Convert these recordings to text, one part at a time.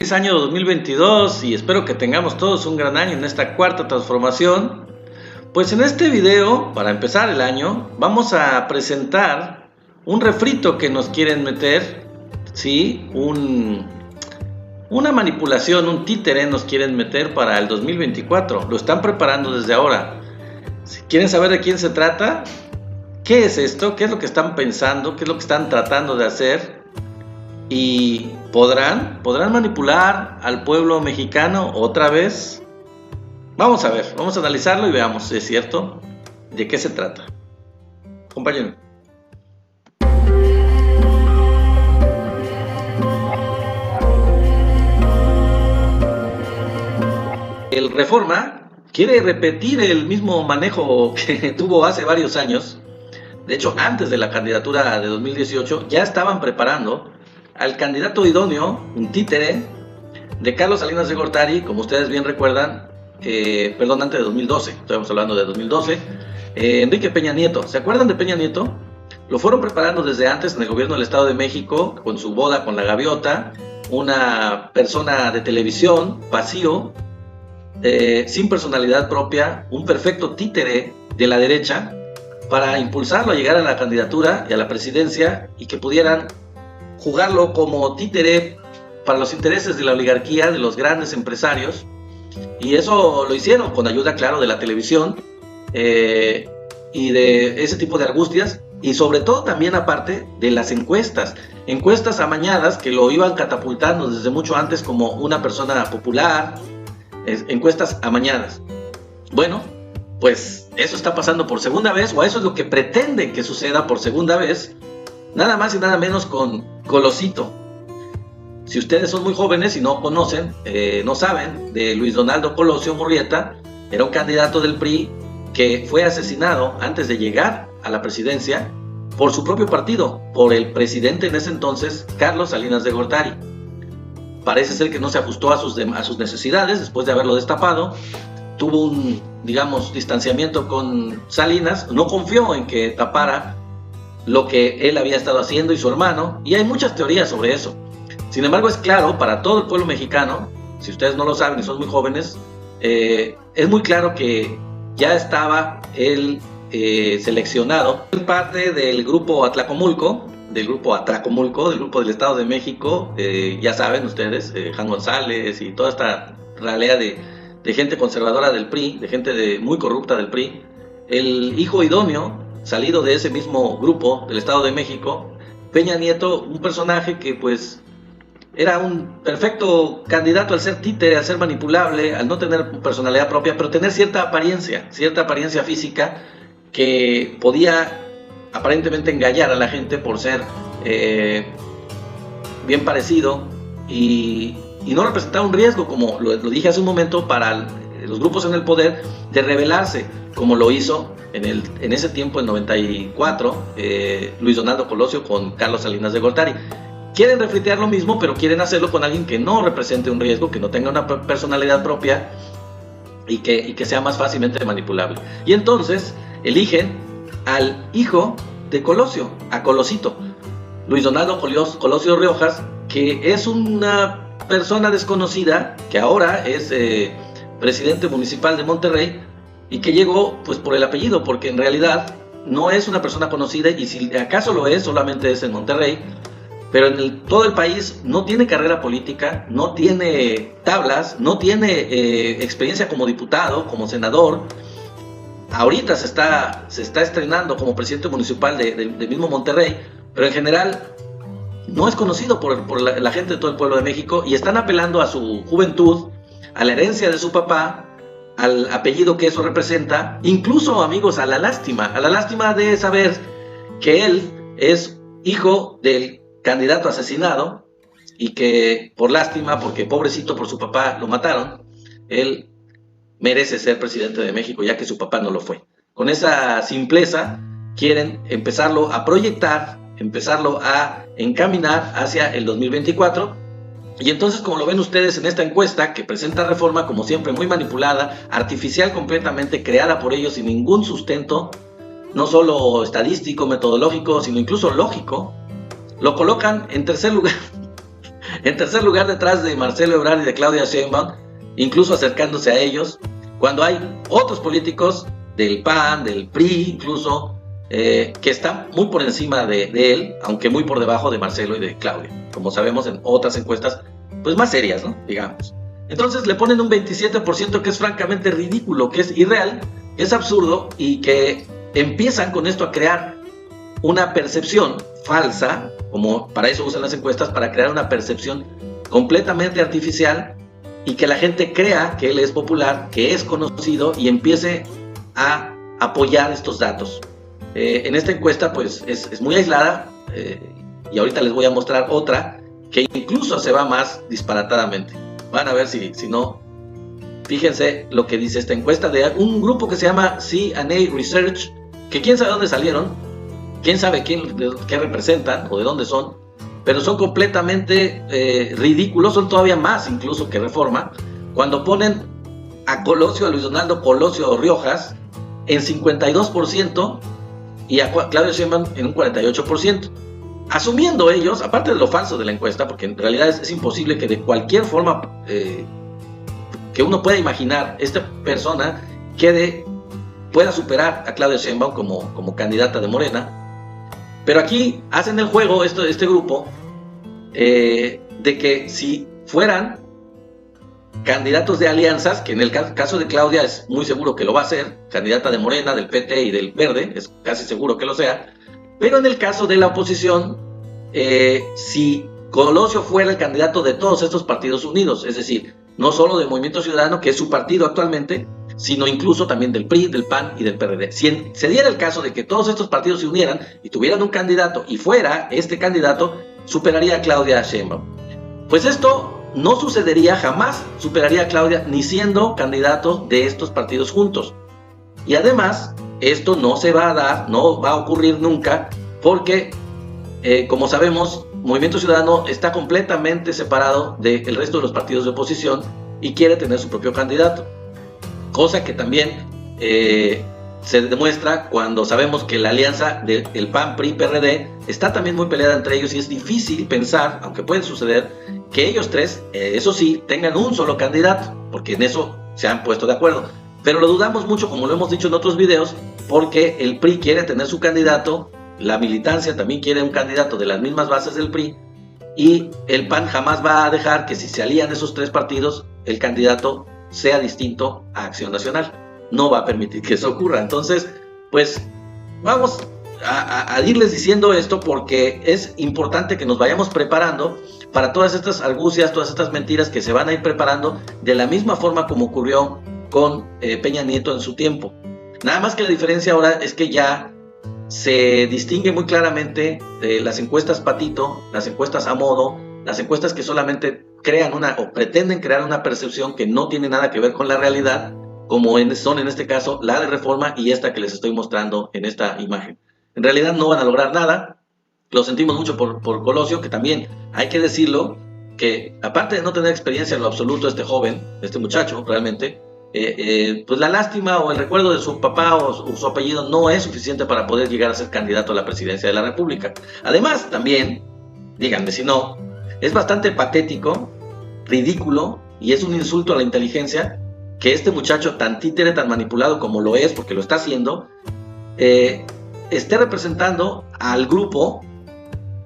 Feliz año 2022 y espero que tengamos todos un gran año en esta cuarta transformación. Pues en este video, para empezar el año, vamos a presentar un refrito que nos quieren meter, ¿sí? Una manipulación, un títere nos quieren meter para el 2024. Lo están preparando desde ahora. Si quieren saber de quién se trata, ¿qué es esto? ¿Qué es lo que están pensando? ¿Qué es lo que están tratando de hacer? ¿Y podrán manipular al pueblo mexicano otra vez? Vamos a ver, vamos a analizarlo y veamos si es cierto de qué se trata. Acompáñenme. El Reforma quiere repetir el mismo manejo que tuvo hace varios años. De hecho, antes de la candidatura de 2018 ya estaban preparando al candidato idóneo, un títere, de Carlos Salinas de Gortari, como ustedes bien recuerdan, antes de 2012, estamos hablando de 2012, Enrique Peña Nieto. ¿Se acuerdan de Peña Nieto? Lo fueron preparando desde antes en el gobierno del Estado de México, con su boda con la gaviota, una persona de televisión, vacío, sin personalidad propia, un perfecto títere de la derecha, para impulsarlo a llegar a la candidatura y a la presidencia y que pudieran jugarlo como títere para los intereses de la oligarquía, de los grandes empresarios. Y eso lo hicieron con ayuda, claro, de la televisión y de ese tipo de argustias, y sobre todo también aparte de las encuestas amañadas que lo iban catapultando desde mucho antes como una persona popular, encuestas amañadas. Bueno, pues eso está pasando por segunda vez, o eso es lo que pretenden que suceda por segunda vez, nada más y nada menos con Colosito. Si ustedes son muy jóvenes y no conocen, no saben de Luis Donaldo Colosio Murrieta, era un candidato del PRI que fue asesinado antes de llegar a la presidencia por su propio partido, por el presidente en ese entonces, Carlos Salinas de Gortari. Parece ser que no se ajustó a sus necesidades después de haberlo destapado, tuvo un, digamos, distanciamiento con Salinas, no confió en que tapara lo que él había estado haciendo y su hermano, y hay muchas teorías sobre eso. Sin embargo, es claro para todo el pueblo mexicano, si ustedes no lo saben y son muy jóvenes, es muy claro que ya estaba él seleccionado, parte del grupo Atlacomulco, del grupo del Estado de México, ya saben ustedes, Jan González y toda esta ralea de gente conservadora del PRI, de gente muy corrupta del PRI. El hijo idóneo, salido de ese mismo grupo del Estado de México, Peña Nieto, un personaje que pues era un perfecto candidato al ser títere, al ser manipulable, al no tener personalidad propia, pero tener cierta apariencia física que podía aparentemente engañar a la gente por ser bien parecido y no representar un riesgo, como lo dije hace un momento, para los grupos en el poder de rebelarse, como lo hizo en ese tiempo, en 94, Luis Donaldo Colosio con Carlos Salinas de Gortari. Quieren refritear lo mismo, pero quieren hacerlo con alguien que no represente un riesgo, que no tenga una personalidad propia y que sea más fácilmente manipulable. Y entonces eligen al hijo de Colosio, a Colosito, Luis Donaldo Colosio Riojas, que es una persona desconocida, que ahora es presidente municipal de Monterrey, y que llegó pues por el apellido, porque en realidad no es una persona conocida, y si acaso lo es, solamente es en Monterrey, pero en todo el país no tiene carrera política, no tiene tablas, no tiene experiencia como diputado, como senador. Ahorita se está estrenando como presidente municipal de mismo Monterrey, pero en general no es conocido por la gente de todo el pueblo de México, y están apelando a su juventud, a la herencia de su papá, al apellido que eso representa, incluso, amigos, a la lástima de saber que él es hijo del candidato asesinado, y que por lástima, porque pobrecito por su papá lo mataron, él merece ser presidente de México, ya que su papá no lo fue. Con esa simpleza quieren empezarlo a proyectar, empezarlo a encaminar hacia el 2024. Y entonces, como lo ven ustedes en esta encuesta que presenta Reforma, como siempre muy manipulada, artificial completamente, creada por ellos sin ningún sustento, no solo estadístico, metodológico, sino incluso lógico, lo colocan en tercer lugar En tercer lugar, detrás de Marcelo Ebrard y de Claudia Sheinbaum, incluso acercándose a ellos, cuando hay otros políticos del PAN, del PRI incluso, que están muy por encima de él, aunque muy por debajo de Marcelo y de Claudia, como sabemos en otras encuestas pues más serias, ¿no? Digamos. Entonces le ponen un 27% que es francamente ridículo, que es irreal, que es absurdo y que empiezan con esto a crear una percepción falsa, como para eso usan las encuestas, para crear una percepción completamente artificial y que la gente crea que él es popular, que es conocido y empiece a apoyar estos datos. En esta encuesta pues es muy aislada y ahorita les voy a mostrar otra que incluso se va más disparatadamente. Van a ver si no. Fíjense lo que dice esta encuesta de un grupo que se llama C&A Research, que quién sabe dónde salieron, quién sabe qué representan o de dónde son, pero son completamente ridículos, son todavía más incluso que Reforma, cuando ponen a Colosio, a Luis Donaldo Colosio Riojas en 52% y a Claudia Sheinbaum en un 48%. Asumiendo ellos, aparte de lo falso de la encuesta, porque en realidad es imposible que de cualquier forma que uno pueda imaginar, esta persona pueda superar a Claudia Sheinbaum como candidata de Morena. Pero aquí hacen el juego este grupo de que si fueran candidatos de alianzas, que en el caso de Claudia es muy seguro que lo va a ser, candidata de Morena, del PT y del Verde, es casi seguro que lo sea, pero en el caso de la oposición, si Colosio fuera el candidato de todos estos partidos unidos, es decir, no solo del Movimiento Ciudadano, que es su partido actualmente, sino incluso también del PRI, del PAN y del PRD. Si se diera el caso de que todos estos partidos se unieran y tuvieran un candidato y fuera este candidato, superaría a Claudia Sheinbaum. Pues esto no sucedería, jamás superaría a Claudia ni siendo candidato de estos partidos juntos. Y además, esto no se va a dar, no va a ocurrir nunca, porque, como sabemos, Movimiento Ciudadano está completamente separado del resto de los partidos de oposición y quiere tener su propio candidato. Cosa que también se demuestra cuando sabemos que la alianza del PAN, PRI, PRD está también muy peleada entre ellos y es difícil pensar, aunque puede suceder, que ellos tres, eso sí, tengan un solo candidato, porque en eso se han puesto de acuerdo. Pero lo dudamos mucho, como lo hemos dicho en otros videos, porque el PRI quiere tener su candidato, la militancia también quiere un candidato de las mismas bases del PRI, y el PAN jamás va a dejar que si se alían esos tres partidos, el candidato sea distinto a Acción Nacional. No va a permitir que eso ocurra. Entonces, pues vamos a irles diciendo esto porque es importante que nos vayamos preparando para todas estas argucias, todas estas mentiras que se van a ir preparando de la misma forma como ocurrió con Peña Nieto en su tiempo. Nada más que la diferencia ahora es que ya se distingue muy claramente las encuestas patito, las encuestas a modo, las encuestas que solamente crean o pretenden crear una percepción que no tiene nada que ver con la realidad, como son en este caso la de Reforma y esta que les estoy mostrando en esta imagen. En realidad no van a lograr nada. Lo sentimos mucho por Colosio, que también hay que decirlo, que aparte de no tener experiencia en lo absoluto este joven, este muchacho realmente, pues la lástima o el recuerdo de su papá o su apellido no es suficiente para poder llegar a ser candidato a la presidencia de la República. Además, también, díganme si no, es bastante patético, ridículo y es un insulto a la inteligencia que este muchacho tan títere, tan manipulado como lo es, porque lo está haciendo, esté representando al grupo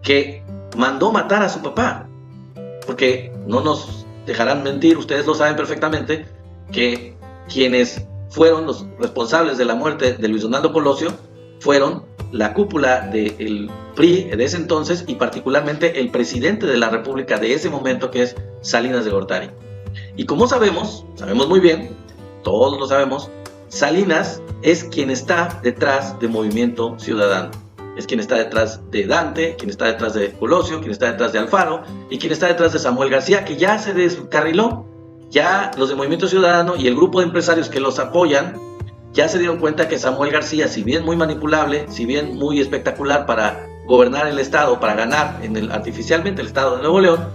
que mandó matar a su papá. Porque no nos dejarán mentir, ustedes lo saben perfectamente, que quienes fueron los responsables de la muerte de Luis Donaldo Colosio fueron la cúpula del PRI de ese entonces y particularmente el presidente de la República de ese momento, que es Salinas de Gortari. Y como sabemos muy bien, todos lo sabemos, Salinas es quien está detrás de Movimiento Ciudadano. Es quien está detrás de Dante, quien está detrás de Colosio, quien está detrás de Alfaro y quien está detrás de Samuel García, que ya se descarriló. Ya los de Movimiento Ciudadano y el grupo de empresarios que los apoyan ya se dieron cuenta que Samuel García, si bien muy manipulable, si bien muy espectacular para gobernar el estado, para ganar artificialmente el estado de Nuevo León,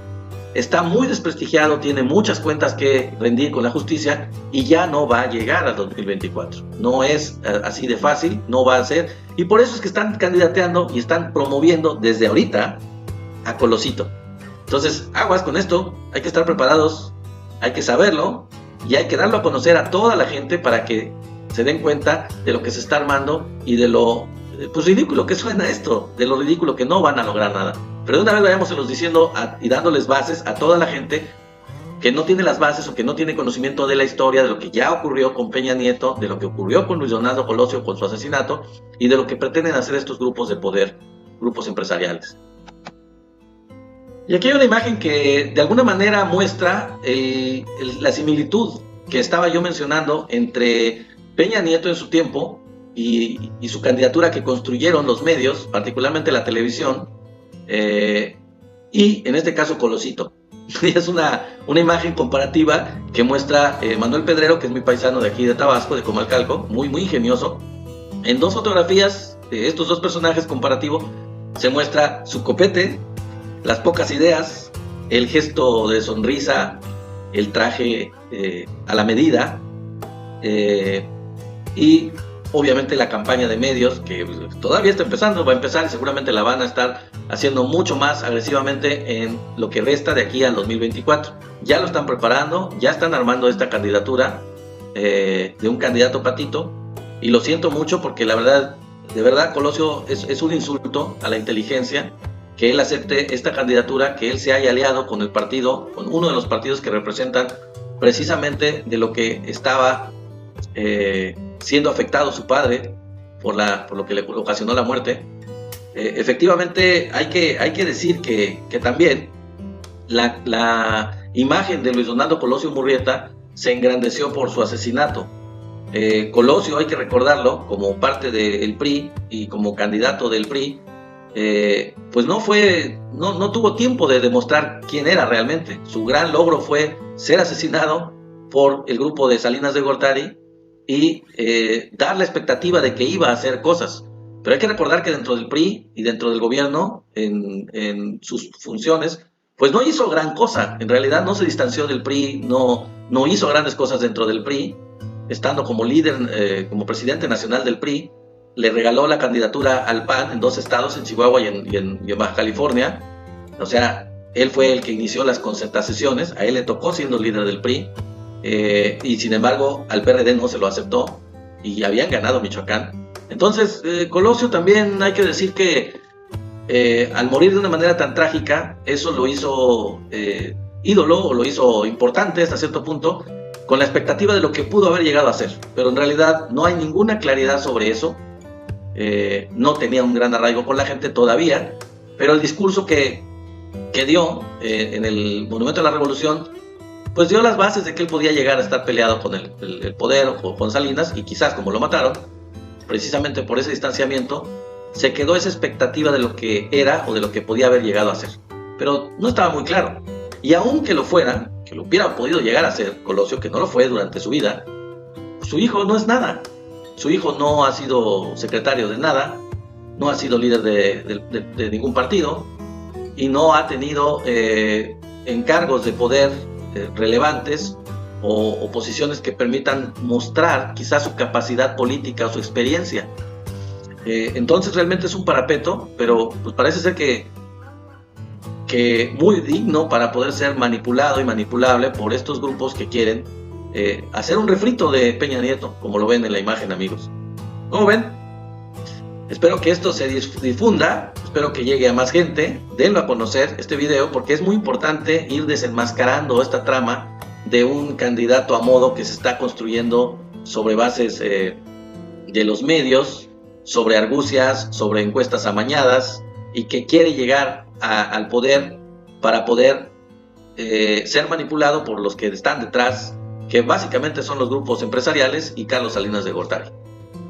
está muy desprestigiado, tiene muchas cuentas que rendir con la justicia y ya no va a llegar al 2024. No es así de fácil, no va a ser, y por eso es que están candidateando y están promoviendo desde ahorita a Colosito. Entonces, aguas con esto, hay que estar preparados, hay que saberlo y hay que darlo a conocer a toda la gente para que se den cuenta de lo que se está armando y de lo pues ridículo que suena esto, de lo ridículo que no van a lograr nada. Pero de una vez vayámoselos diciendo y dándoles bases a toda la gente que no tiene las bases o que no tiene conocimiento de la historia, de lo que ya ocurrió con Peña Nieto, de lo que ocurrió con Luis Donaldo Colosio con su asesinato y de lo que pretenden hacer estos grupos de poder, grupos empresariales. Y aquí hay una imagen que de alguna manera muestra la similitud que estaba yo mencionando entre Peña Nieto en su tiempo y su candidatura que construyeron los medios, particularmente la televisión, y en este caso Colosito. Es una imagen comparativa que muestra Manuel Pedrero, que es mi paisano de aquí de Tabasco, de Comalcalco, muy ingenioso. En dos fotografías de estos dos personajes comparativos se muestra su copete, las pocas ideas, el gesto de sonrisa, el traje a la medida y obviamente la campaña de medios que todavía está empezando, va a empezar y seguramente la van a estar haciendo mucho más agresivamente en lo que resta de aquí al 2024. Ya lo están preparando, ya están armando esta candidatura de un candidato patito y lo siento mucho porque la verdad, de verdad, Colosio es un insulto a la inteligencia que él acepte esta candidatura, que él se haya aliado con el partido, con uno de los partidos que representan precisamente de lo que estaba siendo afectado su padre por lo que le ocasionó la muerte. Efectivamente hay que decir que también la imagen de Luis Donaldo Colosio Murrieta se engrandeció por su asesinato. Colosio, hay que recordarlo, como parte del PRI y como candidato del PRI, pues no tuvo tiempo de demostrar quién era realmente. Su gran logro fue ser asesinado por el grupo de Salinas de Gortari y dar la expectativa de que iba a hacer cosas. Pero hay que recordar que dentro del PRI y dentro del gobierno, en sus funciones, pues no hizo gran cosa. En realidad no se distanció del PRI, no hizo grandes cosas dentro del PRI. Estando como líder, como presidente nacional del PRI, le regaló la candidatura al PAN en 2 estados, en Chihuahua y en Baja California. O sea, él fue el que inició las concertaciones, a él le tocó siendo líder del PRI. Y sin embargo al PRD no se lo aceptó y habían ganado Michoacán. Entonces Colosio también hay que decir que al morir de una manera tan trágica, eso lo hizo ídolo o lo hizo importante hasta cierto punto, con la expectativa de lo que pudo haber llegado a ser, pero en realidad no hay ninguna claridad sobre eso. No tenía un gran arraigo con la gente todavía, pero el discurso que dio en el Monumento a la Revolución pues dio las bases de que él podía llegar a estar peleado con el poder o con Salinas, y quizás como lo mataron, precisamente por ese distanciamiento, se quedó esa expectativa de lo que era o de lo que podía haber llegado a ser. Pero no estaba muy claro. Y aunque lo fuera, que lo hubiera podido llegar a ser Colosio, que no lo fue durante su vida, su hijo no es nada. Su hijo no ha sido secretario de nada, no ha sido líder de ningún partido y no ha tenido encargos de poder relevantes o posiciones que permitan mostrar quizás su capacidad política o su experiencia. Entonces realmente es un parapeto, pero pues parece ser que muy digno para poder ser manipulado y manipulable por estos grupos que quieren hacer un refrito de Peña Nieto, como lo ven en la imagen, amigos. ¿Cómo ven? Espero que esto se difunda, espero que llegue a más gente. Denlo a conocer este video porque es muy importante ir desenmascarando esta trama de un candidato a modo que se está construyendo sobre bases de los medios, sobre argucias, sobre encuestas amañadas, y que quiere llegar al poder para poder ser manipulado por los que están detrás, que básicamente son los grupos empresariales y Carlos Salinas de Gortari.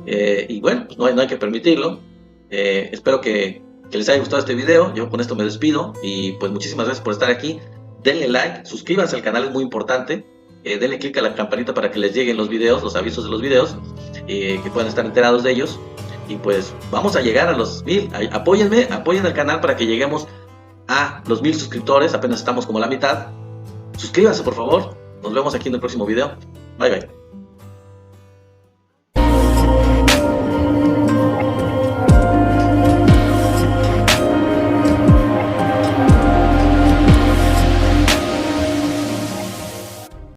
Y bueno, pues no hay que permitirlo. Espero que les haya gustado este video. Yo con esto me despido y pues muchísimas gracias por estar aquí. Denle like, suscríbanse al canal, es muy importante. Denle click a la campanita para que les lleguen los videos, los avisos de los videos, que puedan estar enterados de ellos. Y pues vamos a llegar a los 1000. Apóyenme, apoyen al canal para que lleguemos a los 1000 suscriptores. Apenas estamos como la mitad. Suscríbanse, por favor. Nos vemos aquí en el próximo video. Bye bye.